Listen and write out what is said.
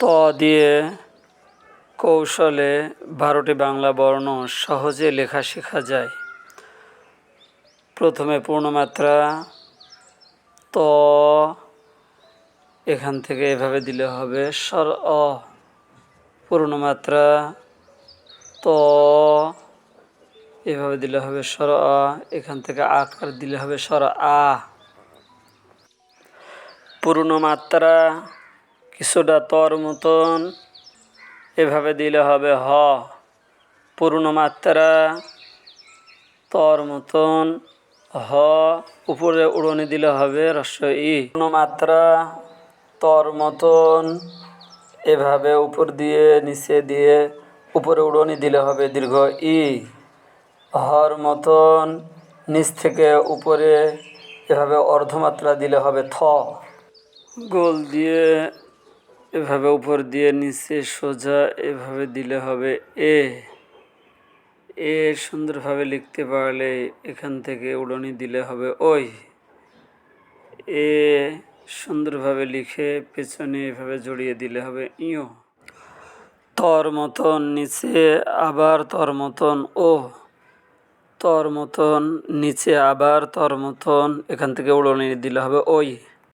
ত দিয়ে কৌশলে 12টি বাংলা বর্ণ সহজে লেখা শেখা যায়। প্রথমে পূর্ণমাত্রা ত, এখান থেকে এভাবে দিলে হবে স্বর অ। পূর্ণমাত্রা ত, এভাবে দিলে হবে স্বর আ। এখান থেকে আকার দিলে হবে স্বর আ। পূর্ণমাত্রা কিছুটা তর মতন, এভাবে দিলে হবে হ। পূর্ণমাত্রা তর মতন হ, উপরে উড়নি দিলে হবে হ্রস্ব ই। পূর্ণমাত্রা তর মতন এভাবে উপর দিয়ে নিচে দিয়ে উপরে উড়নি দিলে হবে দীর্ঘ ই। হর মতন নিচ থেকে উপরে এভাবে অর্ধমাত্রা দিলে হবে থ। গোল দিয়ে এভাবে উপর দিয়ে নিচে সোজা এভাবে দিলে হবে এ। এ সুন্দরভাবে লিখতে পারলে এখান থেকে উড়নি দিলে হবে ওই। এ সুন্দরভাবে লিখে পেছনে এভাবে জড়িয়ে দিলে হবে ইয়। তর মতন নিচে আবার তর মতন ও। তর মতন নিচে আবার তর মতন, এখান থেকে উড়নি দিলে হবে ওই।